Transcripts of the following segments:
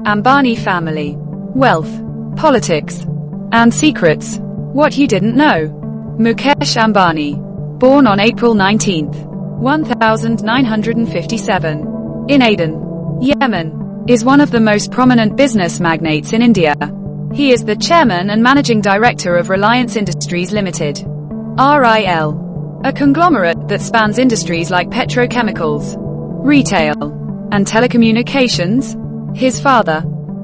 Ambani family, wealth, politics, and secrets. What you didn't know. Mukesh Ambani, born on April 19, 1957, in Aden, Yemen, is one of the most prominent business magnates in India. He is the chairman and managing director of Reliance Industries Limited, RIL, a conglomerate that spans industries like petrochemicals, retail, and telecommunications. His father,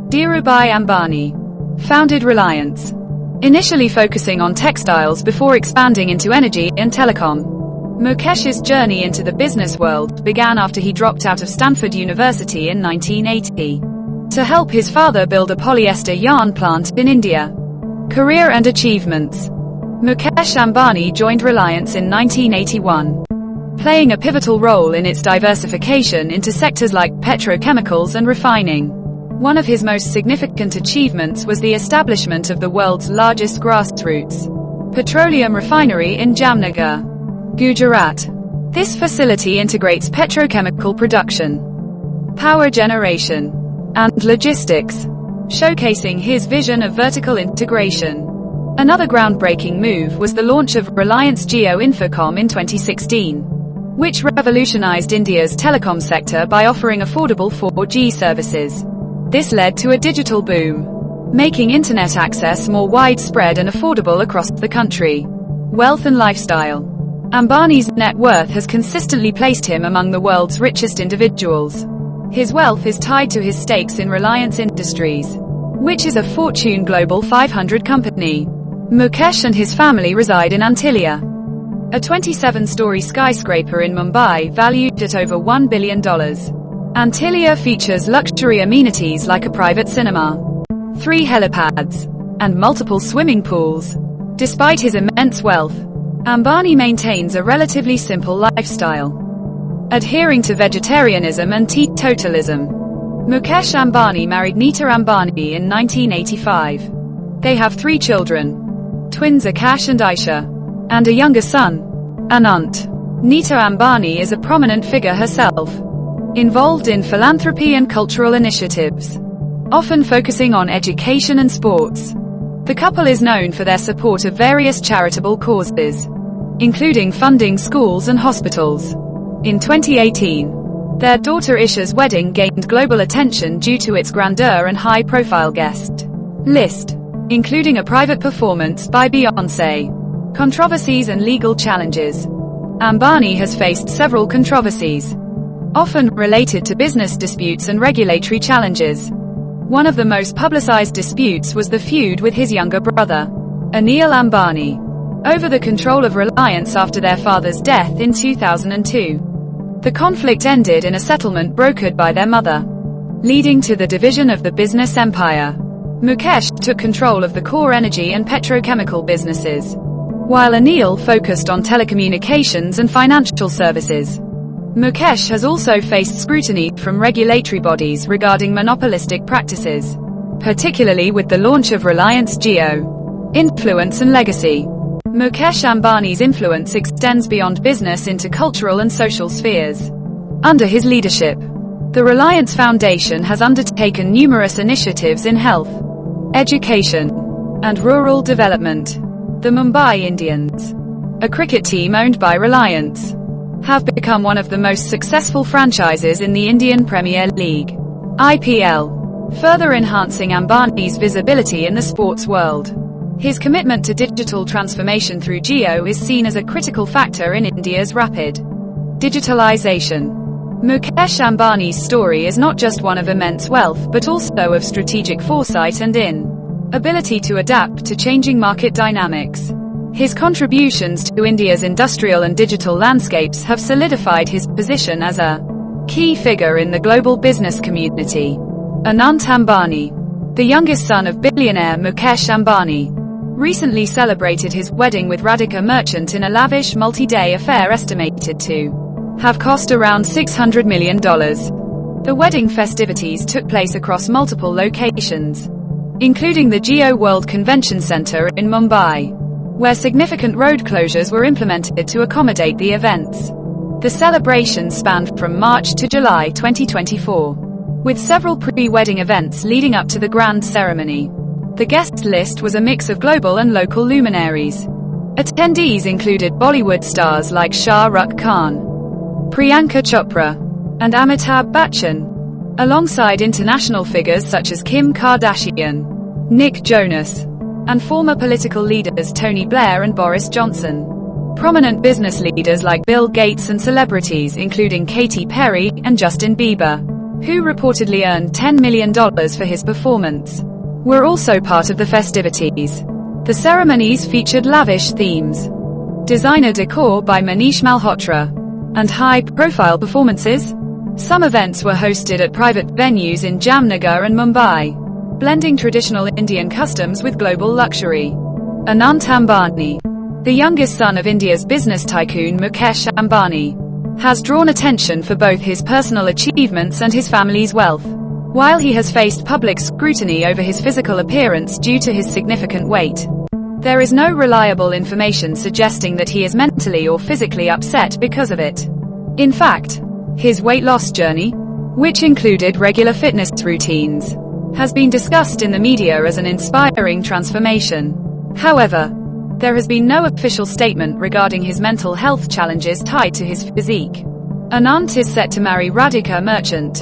Dhirubhai Ambani, founded Reliance, initially focusing on textiles before expanding into energy and telecom. Mukesh's journey into the business world began after he dropped out of Stanford University in 1980 to help his father build a polyester yarn plant in India. Career and achievements. Mukesh Ambani joined Reliance in 1981, playing a pivotal role in its diversification into sectors like petrochemicals and refining. One of his most significant achievements was the establishment of the world's largest grassroots petroleum refinery in Jamnagar, Gujarat. This facility integrates petrochemical production, power generation, and logistics, showcasing his vision of vertical integration. Another groundbreaking move was the launch of Reliance Jio Infocom in 2016, which revolutionized India's telecom sector by offering affordable 4G services. This led to a digital boom, making internet access more widespread and affordable across the country. Wealth and lifestyle. Ambani's net worth has consistently placed him among the world's richest individuals. His wealth is tied to his stakes in Reliance Industries, which is a Fortune Global 500 company. Mukesh and his family reside in Antilia, a 27-story skyscraper in Mumbai valued at over $1 billion. Antilia features luxury amenities like a private cinema, 3 helipads, and multiple swimming pools. Despite his immense wealth, Ambani maintains a relatively simple lifestyle, adhering to vegetarianism and teetotalism. Mukesh Ambani married Nita Ambani in 1985. They have 3 children, twins Akash and Aisha, and a younger son, Anant. Nita Ambani is a prominent figure herself, involved in philanthropy and cultural initiatives, often focusing on education and sports. The couple is known for their support of various charitable causes, including funding schools and hospitals. In 2018, their daughter Isha's wedding gained global attention due to its grandeur and high-profile guest list, including a private performance by Beyoncé. Controversies and legal challenges. Ambani has faced several controversies, often related to business disputes and regulatory challenges. One of the most publicized disputes was the feud with his younger brother, Anil Ambani, over the control of Reliance after their father's death in 2002. The conflict ended in a settlement brokered by their mother, leading to the division of the business empire. Mukesh took control of the core energy and petrochemical businesses, while Anil focused on telecommunications and financial services. Mukesh has also faced scrutiny from regulatory bodies regarding monopolistic practices, particularly with the launch of Reliance Jio. Influence and legacy. Mukesh Ambani's influence extends beyond business into cultural and social spheres. Under his leadership, the Reliance Foundation has undertaken numerous initiatives in health, education, and rural development. The Mumbai Indians, a cricket team owned by Reliance, have become one of the most successful franchises in the Indian Premier League, IPL, further enhancing Ambani's visibility in the sports world. His commitment to digital transformation through Jio is seen as a critical factor in India's rapid digitalization. Mukesh Ambani's story is not just one of immense wealth but also of strategic foresight and ability to adapt to changing market dynamics. His contributions to India's industrial and digital landscapes have solidified his position as a key figure in the global business community. Anant Ambani, the youngest son of billionaire Mukesh Ambani, recently celebrated his wedding with Radhika Merchant in a lavish multi-day affair estimated to have cost around $600 million. The wedding festivities took place across multiple locations, including the Jio World Convention Center in Mumbai, where significant road closures were implemented to accommodate the events. The celebrations spanned from March to July 2024, with several pre-wedding events leading up to the grand ceremony. The guest list was a mix of global and local luminaries. Attendees included Bollywood stars like Shah Rukh Khan, Priyanka Chopra, and Amitabh Bachchan, alongside international figures such as Kim Kardashian, Nick Jonas, and former political leaders Tony Blair and Boris Johnson. Prominent business leaders like Bill Gates and celebrities including Katy Perry and Justin Bieber, who reportedly earned $10 million for his performance, were also part of the festivities. The ceremonies featured lavish themes, designer decor by Manish Malhotra, and high-profile performances. Some events were hosted at private venues in Jamnagar and Mumbai, blending traditional Indian customs with global luxury. Anant Ambani, the youngest son of India's business tycoon Mukesh Ambani, has drawn attention for both his personal achievements and his family's wealth. While he has faced public scrutiny over his physical appearance due to his significant weight, there is no reliable information suggesting that he is mentally or physically upset because of it. In fact, his weight loss journey, which included regular fitness routines, has been discussed in the media as an inspiring transformation. However, there has been no official statement regarding his mental health challenges tied to his physique. Anant is set to marry Radhika Merchant,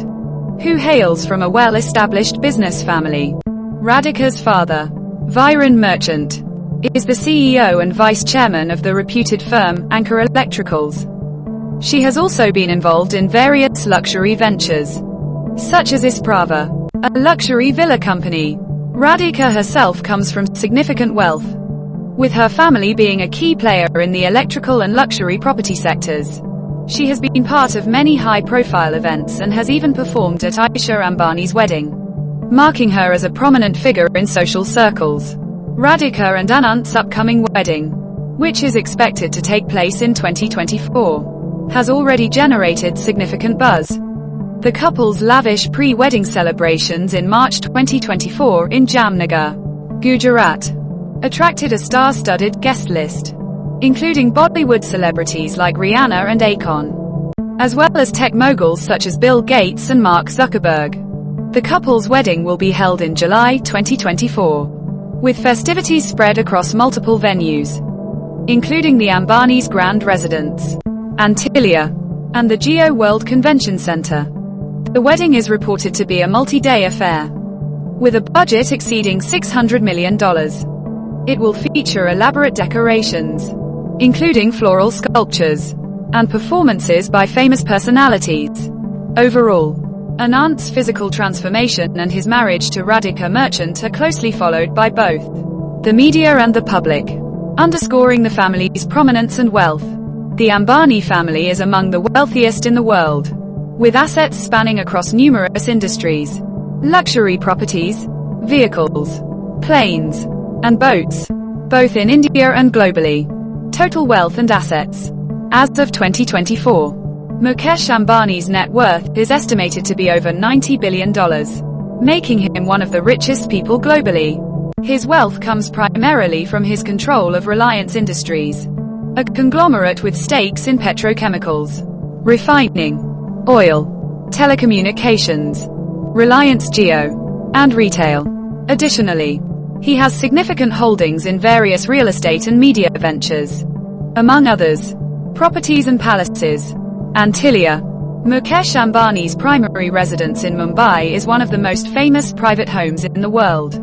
who hails from a well-established business family. Radhika's father, Viren Merchant, is the CEO and vice chairman of the reputed firm Anchor Electricals. She has also been involved in various luxury ventures, such as Isprava, a luxury villa company. Radhika herself comes from significant wealth, with her family being a key player in the electrical and luxury property sectors. She has been part of many high-profile events and has even performed at Aisha Ambani's wedding, marking her as a prominent figure in social circles. Radhika and Anant's upcoming wedding, which is expected to take place in 2024, has already generated significant buzz. The couple's lavish pre-wedding celebrations in March 2024 in Jamnagar, Gujarat, attracted a star-studded guest list, including Bollywood celebrities like Rihanna and Akon, as well as tech moguls such as Bill Gates and Mark Zuckerberg. The couple's wedding will be held in July 2024, with festivities spread across multiple venues, including the Ambani's grand residence, Antilia, and the Geo World Convention Center. The wedding is reported to be a multi-day affair, with a budget exceeding $600 million. It will feature elaborate decorations, including floral sculptures, and performances by famous personalities. Overall, Anant's physical transformation and his marriage to Radhika Merchant are closely followed by both the media and the public, underscoring the family's prominence and wealth. The Ambani family is among the wealthiest in the world, with assets spanning across numerous industries, luxury properties, vehicles, planes, and boats, both in India and globally. Total wealth and assets. As of 2024, Mukesh Ambani's net worth is estimated to be over $90 billion, making him one of the richest people globally. His wealth comes primarily from his control of Reliance Industries, a conglomerate with stakes in petrochemicals, refining, oil, telecommunications, Reliance Jio, and retail. Additionally, he has significant holdings in various real estate and media ventures, among others, properties and palaces. Antilia, Mukesh Ambani's primary residence in Mumbai, is one of the most famous private homes in the world.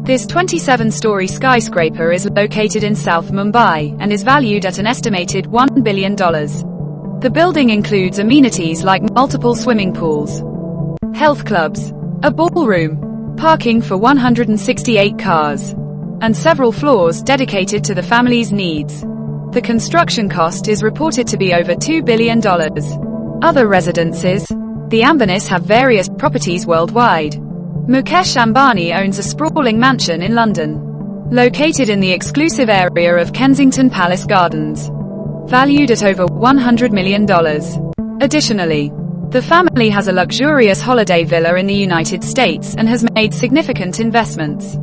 This 27-story skyscraper is located in South Mumbai and is valued at an estimated $1 billion. The building includes amenities like multiple swimming pools, health clubs, a ballroom, parking for 168 cars, and several floors dedicated to the family's needs. The construction cost is reported to be over $2 billion. Other residences. The Ambanis have various properties worldwide. Mukesh Ambani owns a sprawling mansion in London, located in the exclusive area of Kensington Palace Gardens, valued at over $100 million. Additionally, the family has a luxurious holiday villa in the United States and has made significant investments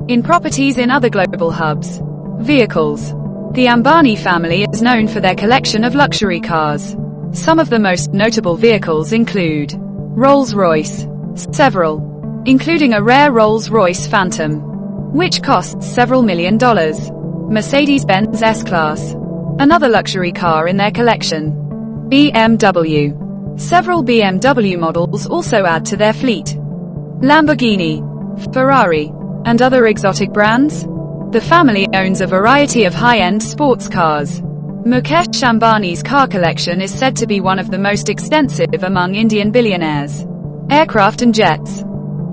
in properties in other global hubs. Vehicles. The Ambani family is known for their collection of luxury cars. Some of the most notable vehicles include Rolls-Royce, Several, including a rare Rolls-Royce Phantom, which costs several $1 million. Mercedes-Benz S-Class, another luxury car in their collection. BMW. Several BMW models also add to their fleet. Lamborghini, Ferrari, and other exotic brands. The family owns a variety of high-end sports cars. Mukesh Ambani's car collection is said to be one of the most extensive among Indian billionaires. Aircraft and jets.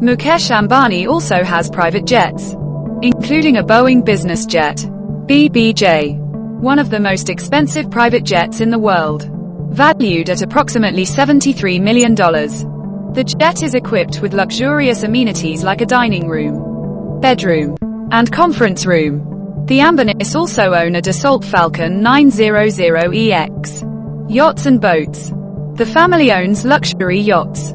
Mukesh Ambani also has private jets, including a Boeing business jet, BBJ, one of the most expensive private jets in the world, valued at approximately $73 million. The jet is equipped with luxurious amenities like a dining room, bedroom, and conference room. The Ambanis also own a Dassault Falcon 900EX, yachts and boats. The family owns luxury yachts,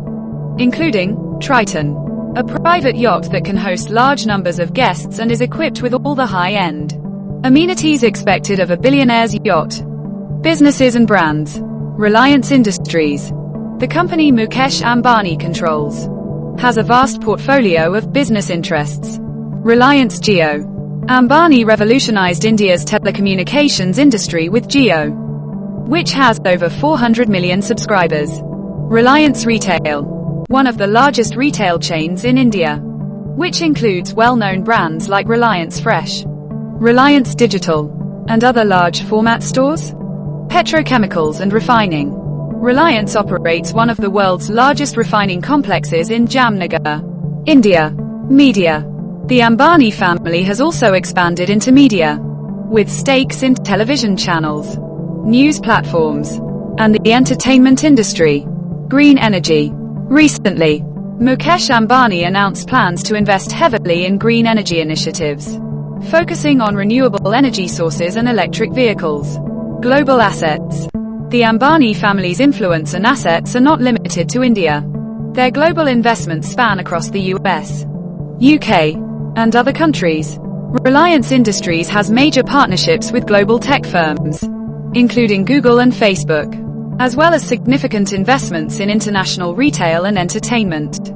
including Triton, a private yacht that can host large numbers of guests and is equipped with all the high-end amenities expected of a billionaire's yacht. Businesses and brands. Reliance Industries, the company Mukesh Ambani controls, has a vast portfolio of business interests. Reliance Jio. Ambani revolutionized India's telecommunications industry with Jio, which has over 400 million subscribers. Reliance Retail, one of the largest retail chains in India, which includes well-known brands like Reliance Fresh, Reliance Digital, and other large-format stores. Petrochemicals and refining. Reliance operates one of the world's largest refining complexes in Jamnagar, India. Media. The Ambani family has also expanded into media, with stakes in television channels, news platforms, and the entertainment industry. Green energy. Recently, Mukesh Ambani announced plans to invest heavily in green energy initiatives, focusing on renewable energy sources and electric vehicles. Global assets. The Ambani family's influence and assets are not limited to India. Their global investments span across the US, UK, and other countries. Reliance Industries has major partnerships with global tech firms, including Google and Facebook, as well as significant investments in international retail and entertainment.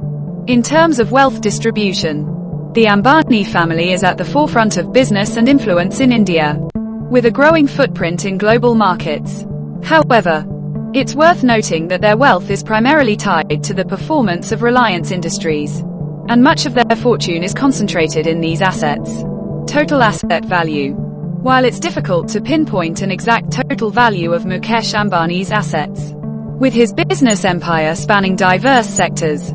In terms of wealth distribution, the Ambani family is at the forefront of business and influence in India, with a growing footprint in global markets. However, it's worth noting that their wealth is primarily tied to the performance of Reliance Industries, and much of their fortune is concentrated in these assets. Total asset value. While it's difficult to pinpoint an exact total value of Mukesh Ambani's assets, with his business empire spanning diverse sectors,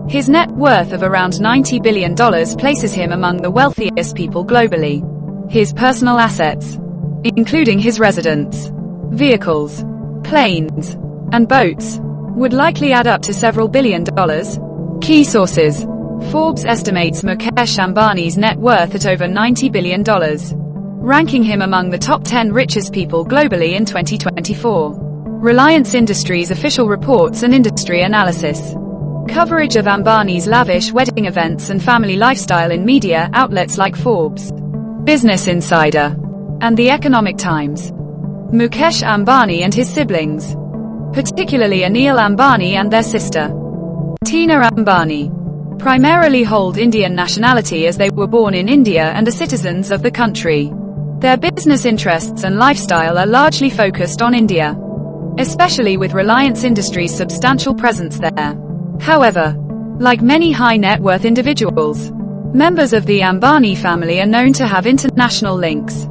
his net worth of around $90 billion places him among the wealthiest people globally. His personal assets, including his residence, vehicles, planes, and boats, would likely add up to several $billion. Key sources. Forbes estimates Mukesh Ambani's net worth at over $90 billion, ranking him among the top 10 richest people globally in 2024. Reliance Industries official reports and industry analysis. Coverage of Ambani's lavish wedding events and family lifestyle in media outlets like Forbes, Business Insider, and The Economic Times. Mukesh Ambani and his siblings, particularly Anil Ambani and their sister, Tina Ambani, primarily hold Indian nationality as they were born in India and are citizens of the country. Their business interests and lifestyle are largely focused on India, especially with Reliance Industries' substantial presence there. However, like many high-net-worth individuals, members of the Ambani family are known to have international links,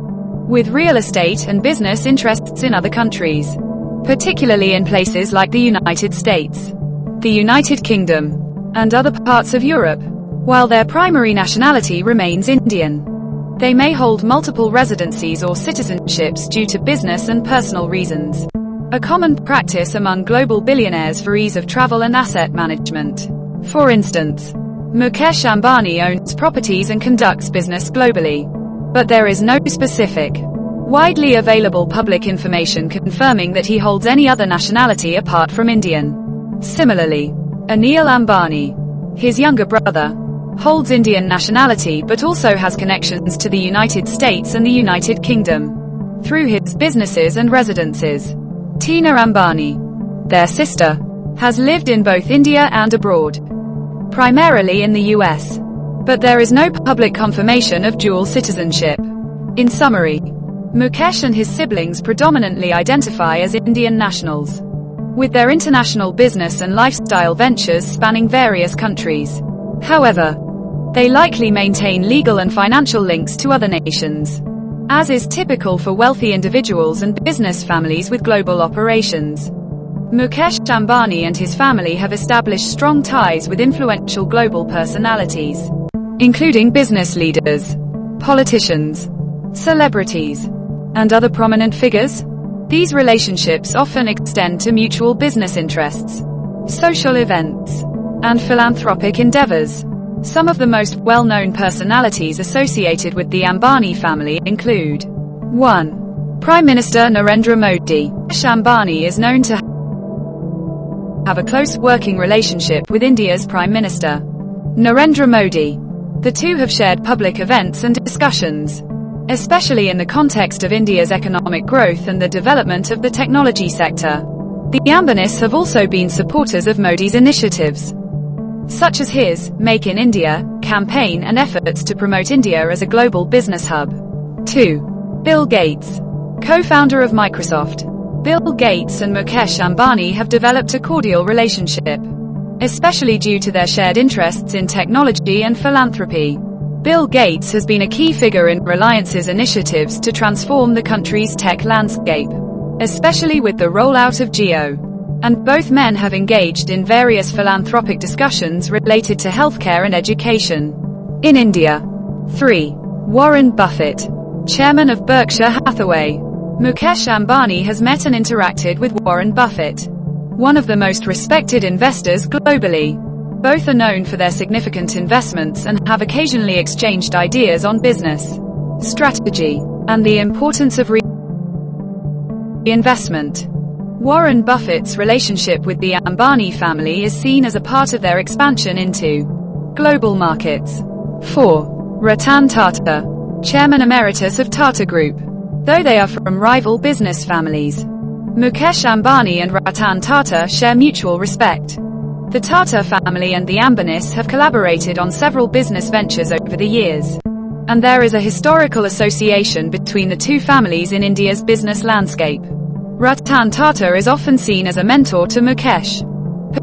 with real estate and business interests in other countries, particularly in places like the United States, the United Kingdom, and other parts of Europe. While their primary nationality remains Indian, they may hold multiple residencies or citizenships due to business and personal reasons, a common practice among global billionaires for ease of travel and asset management. For instance, Mukesh Ambani owns properties and conducts business globally, but there is no specific, widely available public information confirming that he holds any other nationality apart from Indian. Similarly, Anil Ambani, his younger brother, holds Indian nationality but also has connections to the United States and the United Kingdom through his businesses and residences. Tina Ambani, their sister, has lived in both India and abroad. primarily in the US. But there is no public confirmation of dual citizenship. In summary, Mukesh and his siblings predominantly identify as Indian nationals, with their international business and lifestyle ventures spanning various countries. However, they likely maintain legal and financial links to other nations, as is typical for wealthy individuals and business families with global operations. Mukesh Ambani and his family have established strong ties with influential global personalities, including business leaders, politicians, celebrities, and other prominent figures. These relationships often extend to mutual business interests, social events, and philanthropic endeavors. Some of the most well-known personalities associated with the Ambani family include 1. Prime Minister Narendra Modi. Mukesh Ambani is known to have a close working relationship with India's Prime Minister, Narendra Modi. The two have shared public events and discussions, especially in the context of India's economic growth and the development of the technology sector. The Ambanis have also been supporters of Modi's initiatives, such as his Make in India campaign and efforts to promote India as a global business hub. 2. Bill Gates. Co-founder of Microsoft, Bill Gates and Mukesh Ambani have developed a cordial relationship, especially due to their shared interests in technology and philanthropy. Bill Gates has been a key figure in Reliance's initiatives to transform the country's tech landscape, especially with the rollout of Jio. And both men have engaged in various philanthropic discussions related to healthcare and education. In India. 3. Warren Buffett. Chairman of Berkshire Hathaway. Mukesh Ambani has met and interacted with Warren Buffett, one of the most respected investors globally. Both are known for their significant investments and have occasionally exchanged ideas on business strategy and the importance of reinvestment. Warren Buffett's relationship with the Ambani family is seen as a part of their expansion into global markets. 4. Ratan Tata. Chairman Emeritus of Tata Group. Though they are from rival business families, Mukesh Ambani and Ratan Tata share mutual respect. The Tata family and the Ambanis have collaborated on several business ventures over the years, and there is a historical association between the two families in India's business landscape. Ratan Tata is often seen as a mentor to Mukesh,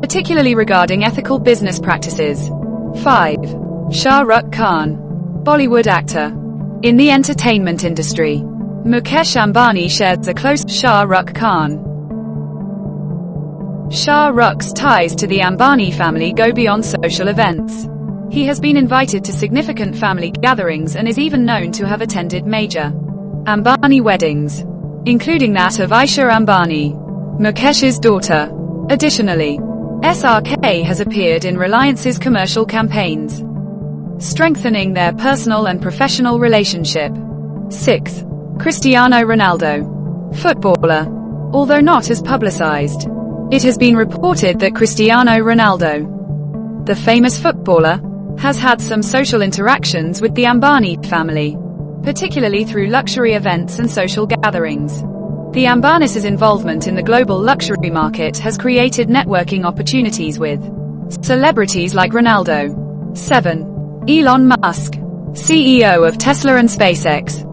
particularly regarding ethical business practices. 5. Shah Rukh Khan. Bollywood actor. In the entertainment industry, Mukesh Ambani shares a close Shah Rukh Khan. Shah Rukh's ties to the Ambani family go beyond social events. He has been invited to significant family gatherings and is even known to have attended major Ambani weddings, including that of Aisha Ambani, Mukesh's daughter. Additionally, SRK has appeared in Reliance's commercial campaigns, strengthening their personal and professional relationship. 6. Cristiano Ronaldo. Footballer. Although not as publicized, it has been reported that Cristiano Ronaldo, the famous footballer, has had some social interactions with the Ambani family, particularly through luxury events and social gatherings. The Ambanis' involvement in the global luxury market has created networking opportunities with celebrities like Ronaldo. 7. Elon Musk. CEO of Tesla and SpaceX.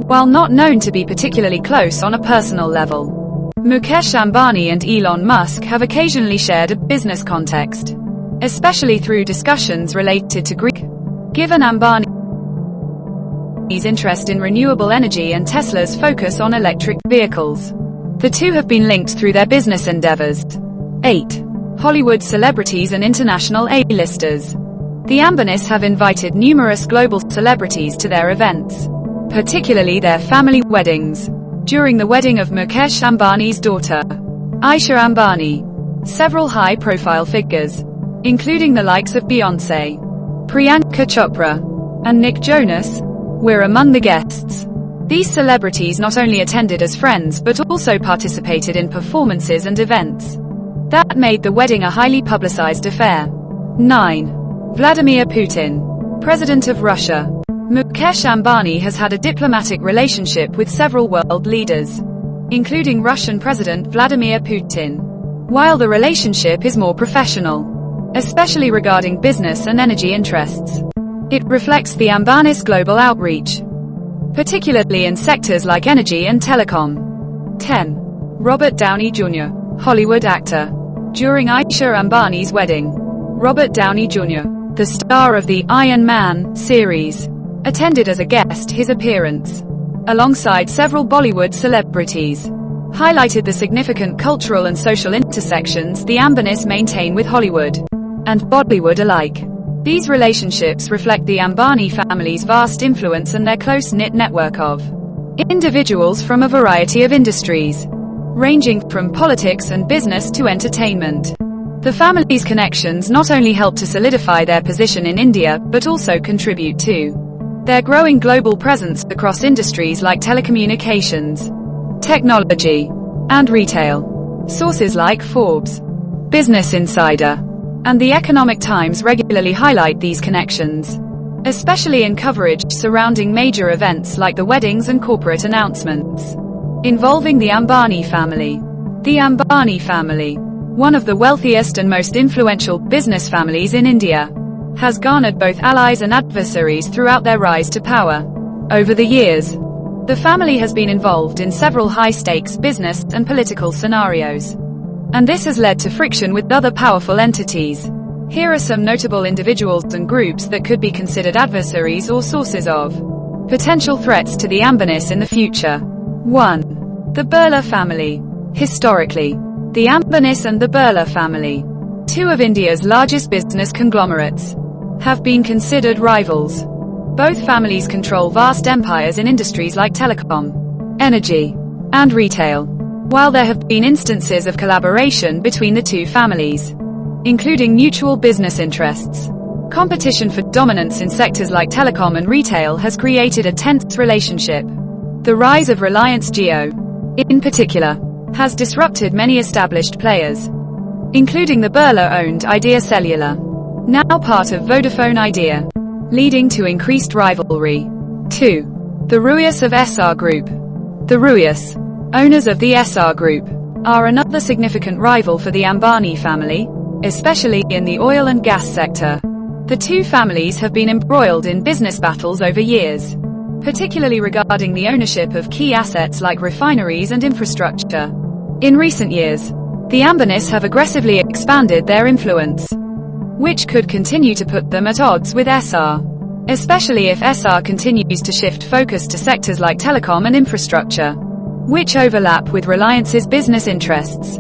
While not known to be particularly close on a personal level, Mukesh Ambani and Elon Musk have occasionally shared a business context, especially through discussions related to Greek. Given Ambani's interest in renewable energy and Tesla's focus on electric vehicles, the two have been linked through their business endeavors. 8. Hollywood celebrities and international A-listers. The Ambanis have invited numerous global celebrities to their events, particularly their family weddings. During the wedding of Mukesh Ambani's daughter, Aisha Ambani, several high-profile figures, including the likes of Beyoncé, Priyanka Chopra, and Nick Jonas, were among the guests. These celebrities not only attended as friends but also participated in performances and events that made the wedding a highly publicized affair. 9. Vladimir Putin. President of Russia. Mukesh Ambani has had a diplomatic relationship with several world leaders, including Russian President Vladimir Putin. While the relationship is more professional, especially regarding business and energy interests. It reflects the Ambani's global outreach, particularly in sectors like energy and telecom. 10. Robert Downey Jr., Hollywood actor. During Aisha Ambani's wedding, Robert Downey Jr., the star of the Iron Man series, attended as a guest. His appearance, alongside several Bollywood celebrities, highlighted the significant cultural and social intersections the Ambanis maintain with Hollywood and Bollywood alike. These relationships reflect the Ambani family's vast influence and their close-knit network of individuals from a variety of industries, ranging from politics and business to entertainment. The family's connections not only help to solidify their position in India, but also contribute to their growing global presence across industries like telecommunications, technology, and retail. Sources like Forbes, Business Insider, and The Economic Times regularly highlight these connections, especially in coverage surrounding major events like the weddings and corporate announcements involving the Ambani family. The Ambani family, one of the wealthiest and most influential business families in India, has garnered both allies and adversaries throughout their rise to power. Over the years, the family has been involved in several high-stakes business and political scenarios, and this has led to friction with other powerful entities. Here are some notable individuals and groups that could be considered adversaries or sources of potential threats to the Ambanis in the future. 1. The Birla family. Historically, the Ambanis and the Birla family, two of India's largest business conglomerates, have been considered rivals. Both families control vast empires in industries like telecom, energy, and retail, while there have been instances of collaboration between the two families, including mutual business interests. Competition for dominance in sectors like telecom and retail has created a tense relationship. The rise of Reliance Jio, in particular, has disrupted many established players, including the Birla-owned Idea Cellular, now part of Vodafone Idea, leading to increased rivalry. 2. The Ruis of SR Group. The Ruis, owners of the SR Group, are another significant rival for the Ambani family, especially in the oil and gas sector. The two families have been embroiled in business battles over years, particularly regarding the ownership of key assets like refineries and infrastructure. In recent years, the Ambanis have aggressively expanded their influence, which could continue to put them at odds with SR, especially if SR continues to shift focus to sectors like telecom and infrastructure, which overlap with Reliance's business interests.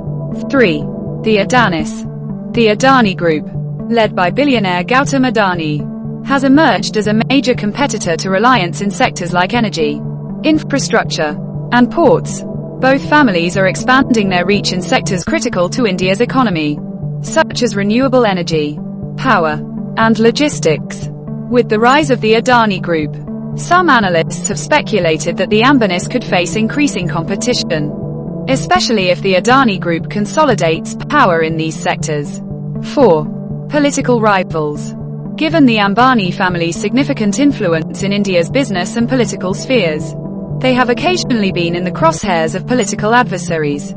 3. The Adanis. The Adani Group, led by billionaire Gautam Adani, has emerged as a major competitor to Reliance in sectors like energy, infrastructure, and ports. Both families are expanding their reach in sectors critical to India's economy, such as renewable energy, power, and logistics. With the rise of the Adani Group, some analysts have speculated that the Ambanis could face increasing competition, especially if the Adani Group consolidates power in these sectors. 4. Political rivals. Given the Ambani family's significant influence in India's business and political spheres, they have occasionally been in the crosshairs of political adversaries.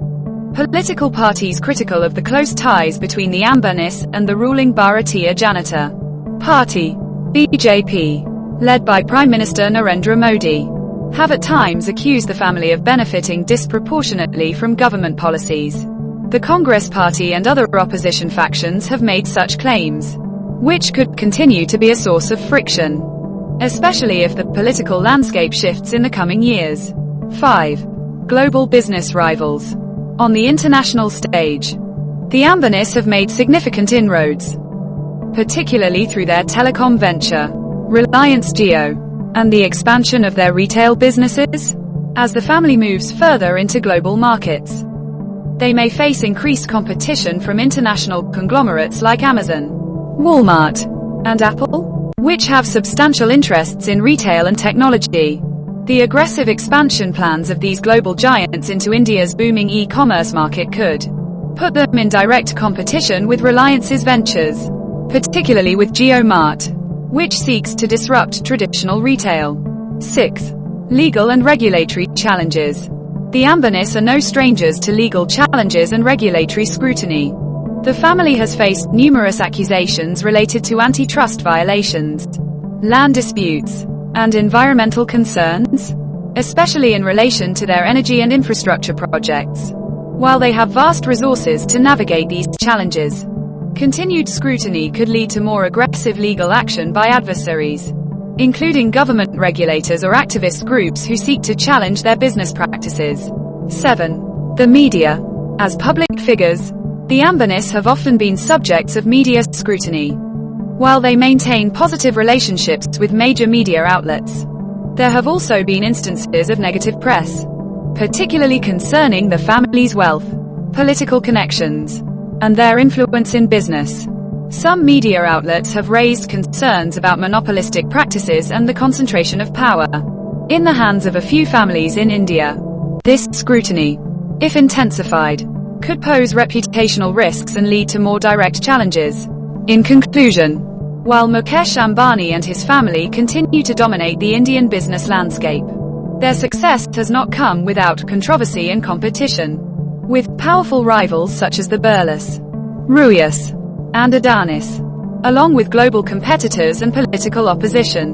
Political parties critical of the close ties between the Ambanis and the ruling Bharatiya Janata Party, BJP, led by Prime Minister Narendra Modi, have at times accused the family of benefiting disproportionately from government policies. The Congress Party and other opposition factions have made such claims, which could continue to be a source of friction, especially if the political landscape shifts in the coming years. 5. Global business rivals. On the international stage, the Ambanis have made significant inroads, particularly through their telecom venture, Reliance Jio, and the expansion of their retail businesses. As the family moves further into global markets, they may face increased competition from international conglomerates like Amazon, Walmart, and Apple, which have substantial interests in retail and technology. The aggressive expansion plans of these global giants into India's booming e-commerce market could put them in direct competition with Reliance's ventures, particularly with JioMart, which seeks to disrupt traditional retail. 6. Legal and regulatory challenges. The Ambanis are no strangers to legal challenges and regulatory scrutiny. The family has faced numerous accusations related to antitrust violations, land disputes, and environmental concerns, especially in relation to their energy and infrastructure projects. While they have vast resources to navigate these challenges, continued scrutiny could lead to more aggressive legal action by adversaries, including government regulators or activist groups who seek to challenge their business practices. 7. The media. As public figures, the Ambanis have often been subjects of media scrutiny. While they maintain positive relationships with major media outlets, there have also been instances of negative press, particularly concerning the family's wealth, political connections, and their influence in business. Some media outlets have raised concerns about monopolistic practices and the concentration of power in the hands of a few families in India. This scrutiny, if intensified, could pose reputational risks and lead to more direct challenges. In conclusion, while Mukesh Ambani and his family continue to dominate the Indian business landscape, their success has not come without controversy and competition. With powerful rivals such as the Birlas, Riche, and Adonis, along with global competitors and political opposition,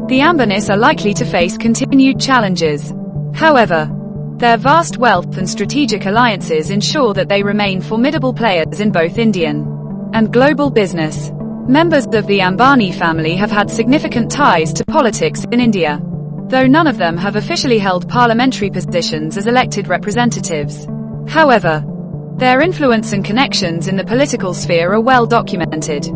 the Ambanis are likely to face continued challenges. However, their vast wealth and strategic alliances ensure that they remain formidable players in both Indian and global business. Members of the Ambani family have had significant ties to politics in India, though none of them have officially held parliamentary positions as elected representatives. However, their influence and connections in the political sphere are well documented,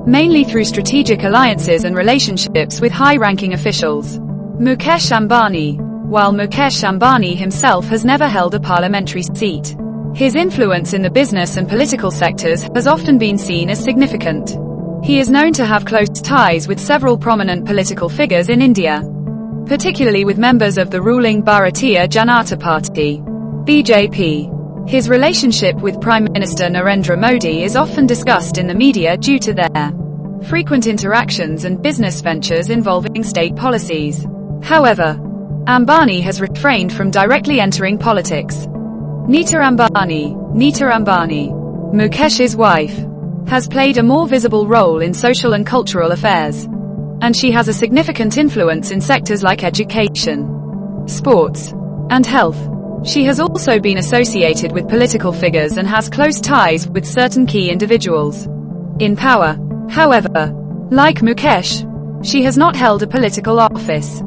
mainly through strategic alliances and relationships with high-ranking officials. Mukesh Ambani. While Mukesh Ambani himself has never held a parliamentary seat, his influence in the business and political sectors has often been seen as significant. He is known to have close ties with several prominent political figures in India, particularly with members of the ruling Bharatiya Janata Party (BJP). His relationship with Prime Minister Narendra Modi is often discussed in the media due to their frequent interactions and business ventures involving state policies. However, Ambani has refrained from directly entering politics. Nita Ambani, Mukesh's wife, has played a more visible role in social and cultural affairs, and she has a significant influence in sectors like education, sports, and health. She has also been associated with political figures and has close ties with certain key individuals in power. However, like Mukesh, she has not held a political office.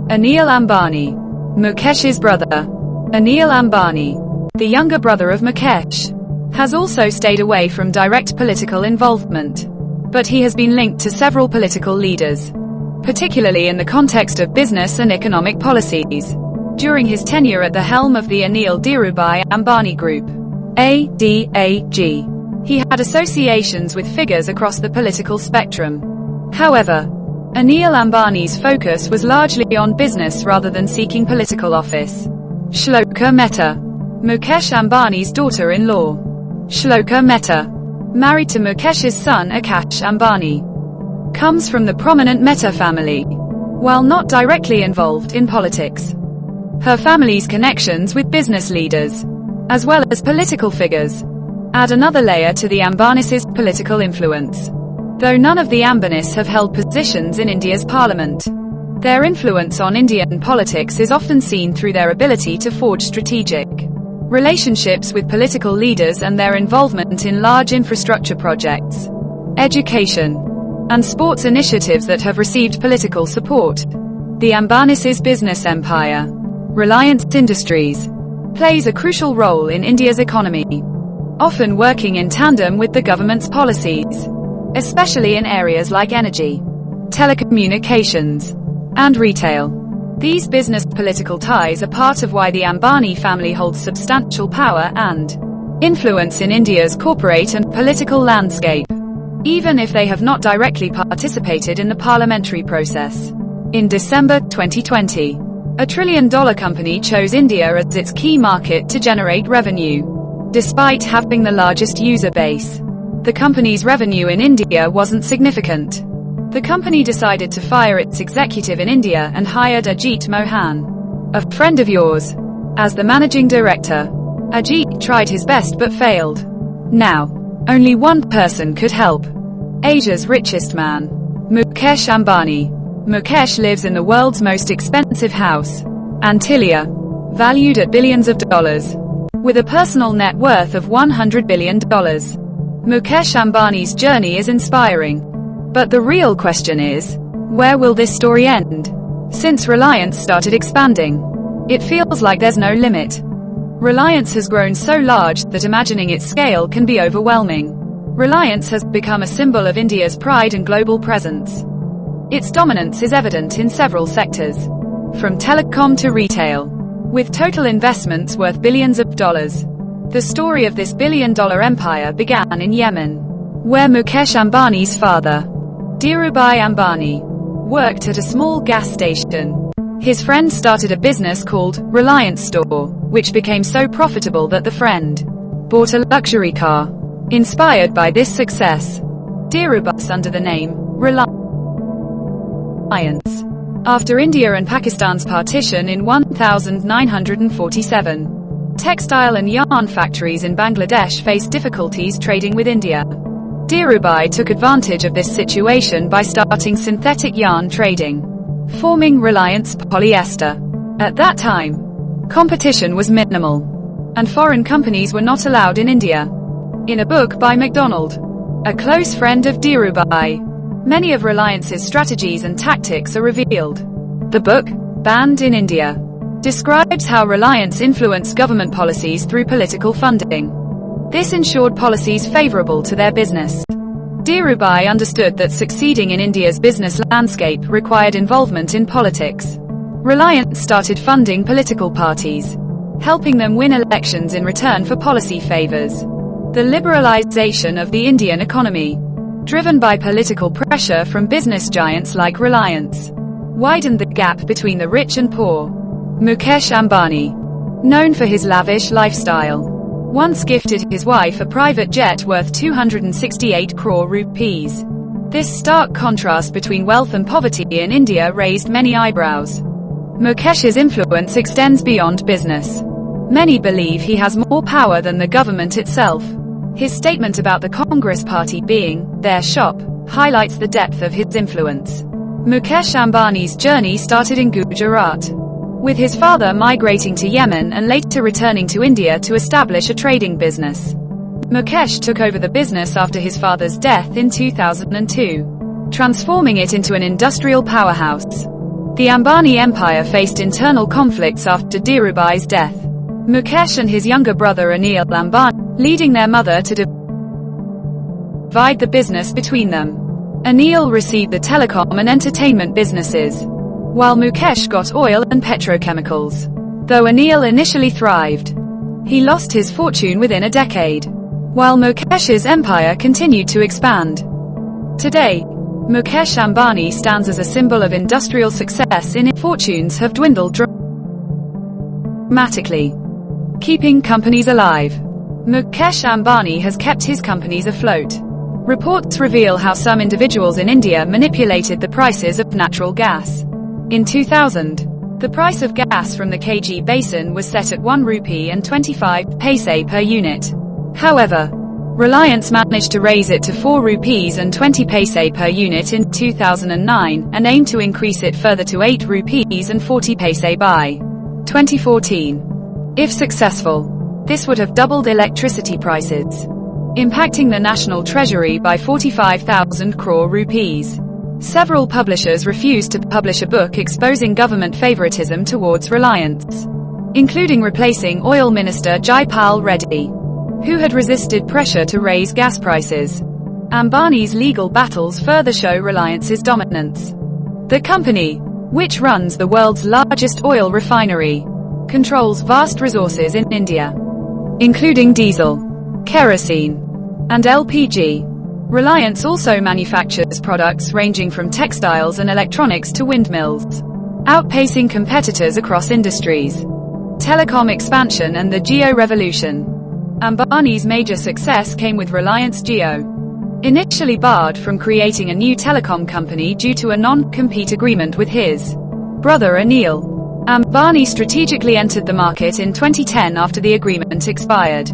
Anil Ambani, Mukesh's brother. Anil Ambani, the younger brother of Mukesh, has also stayed away from direct political involvement, but he has been linked to several political leaders, particularly in the context of business and economic policies. During his tenure at the helm of the Anil Dhirubhai Ambani Group, ADAG, he had associations with figures across the political spectrum. However, Anil Ambani's focus was largely on business rather than seeking political office. Shloka Mehta, Mukesh Ambani's daughter-in-law. Shloka Mehta, married to Mukesh's son Akash Ambani, comes from the prominent Mehta family. While not directly involved in politics, her family's connections with business leaders, as well as political figures, add another layer to the Ambanis' political influence. Though none of the Ambanis have held positions in India's parliament, their influence on Indian politics is often seen through their ability to forge strategic relationships with political leaders and their involvement in large infrastructure projects, education, and sports initiatives that have received political support. The Ambanis' business empire, Reliance Industries, plays a crucial role in India's economy, often working in tandem with the government's policies, especially in areas like energy, telecommunications, and retail. These business political ties are part of why the Ambani family holds substantial power and influence in India's corporate and political landscape, even if they have not directly participated in the parliamentary process. In December 2020, a $1 trillion company chose India as its key market to generate revenue. Despite having the largest user base, the company's revenue in India wasn't significant. The company decided to fire its executive in India and hired Ajit Mohan, a friend of yours, as the managing director. Ajit tried his best but failed. Now, Only one person could help. Asia's richest man. Mukesh Ambani. Mukesh lives in the world's most expensive house, Antilia, valued at billions of dollars, with a personal net worth of $100 billion. Mukesh Ambani's journey is inspiring. But the real question is, where will this story end? Since Reliance started expanding, it feels like there's no limit. Reliance has grown so large that imagining its scale can be overwhelming. Reliance has become a symbol of India's pride and global presence. Its dominance is evident in several sectors, from telecom to retail, with total investments worth billions of dollars. The story of this billion-dollar empire began in Yemen, where Mukesh Ambani's father, Dhirubhai Ambani, worked at a small gas station. His friend started a business called Reliance Store, which became so profitable that the friend bought a luxury car. Inspired by this success, Dhirubhai under the name Reliance. After India and Pakistan's partition in 1947, textile and yarn factories in Bangladesh faced difficulties trading with India. Dhirubhai took advantage of this situation by starting synthetic yarn trading, forming Reliance Polyester. At that time, competition was minimal, and foreign companies were not allowed in India. In a book by MacDonald, a close friend of Dhirubhai, many of Reliance's strategies and tactics are revealed. The book, Banned in India, describes how Reliance influenced government policies through political funding. This ensured policies favorable to their business. Dhirubhai understood that succeeding in India's business landscape required involvement in politics. Reliance started funding political parties, helping them win elections in return for policy favors. The liberalization of the Indian economy, driven by political pressure from business giants like Reliance, widened the gap between the rich and poor. Mukesh Ambani, known for his lavish lifestyle, once gifted his wife a private jet worth 268 crore rupees. This stark contrast between wealth and poverty in India raised many eyebrows. Mukesh's influence extends beyond business. Many believe he has more power than the government itself. His statement about the Congress Party being their shop highlights the depth of his influence. Mukesh Ambani's journey started in Gujarat, with his father migrating to Yemen and later returning to India to establish a trading business. Mukesh took over the business after his father's death in 2002, transforming it into an industrial powerhouse. The Ambani empire faced internal conflicts after Dhirubhai's death. Mukesh and his younger brother Anil Ambani, leading their mother to divide the business between them. Anil received the telecom and entertainment businesses, while Mukesh got oil and petrochemicals. Though Anil initially thrived, he lost his fortune within a decade, while Mukesh's empire continued to expand. Today, Mukesh Ambani stands as a symbol of industrial success in its fortunes have dwindled dramatically, keeping companies alive. Mukesh Ambani has kept his companies afloat. Reports reveal how some individuals in India manipulated the prices of natural gas. In 2000, the price of gas from the KG basin was set at 1 rupee and 25 paise per unit. However, Reliance managed to raise it to 4 rupees and 20 paise per unit in 2009 and aimed to increase it further to 8 rupees and 40 paise by 2014. If successful, this would have doubled electricity prices, impacting the national treasury by 45,000 crore rupees. Several publishers refused to publish a book exposing government favoritism towards Reliance, including replacing Oil Minister Jaipal Reddy, who had resisted pressure to raise gas prices. Ambani's legal battles further show Reliance's dominance. The company, which runs the world's largest oil refinery, controls vast resources in India, including diesel, kerosene, and LPG. Reliance also manufactures products ranging from textiles and electronics to windmills, outpacing competitors across industries. Telecom expansion and the Jio revolution. Ambani's major success came with Reliance Jio, initially barred from creating a new telecom company due to a non-compete agreement with his brother Anil. Ambani strategically entered the market in 2010 after the agreement expired.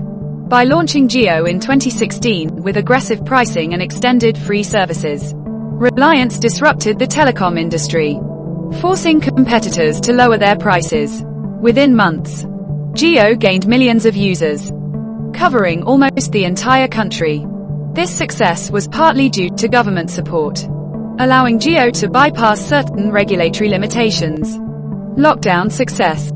by launching Jio in 2016 with aggressive pricing and extended free services. Reliance disrupted the telecom industry, forcing competitors to lower their prices. Within months, Jio gained millions of users, covering almost the entire country. This success was partly due to government support, allowing Jio to bypass certain regulatory limitations. Lockdown success.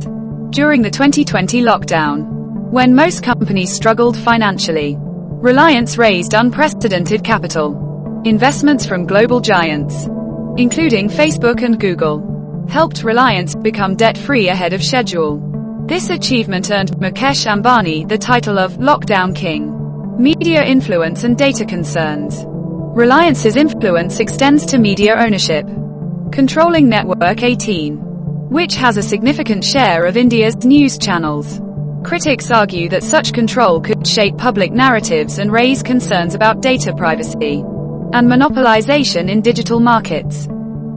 During the 2020 lockdown, when most companies struggled financially, Reliance raised unprecedented capital. Investments from global giants, including Facebook and Google, helped Reliance become debt-free ahead of schedule. This achievement earned Mukesh Ambani the title of Lockdown King. Media influence and data concerns. Reliance's influence extends to media ownership, controlling Network 18, which has a significant share of India's news channels. Critics argue that such control could shape public narratives and raise concerns about data privacy and monopolization in digital markets.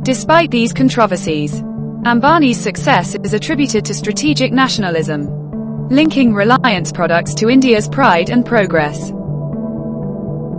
Despite these controversies, Ambani's success is attributed to strategic nationalism, linking Reliance products to India's pride and progress.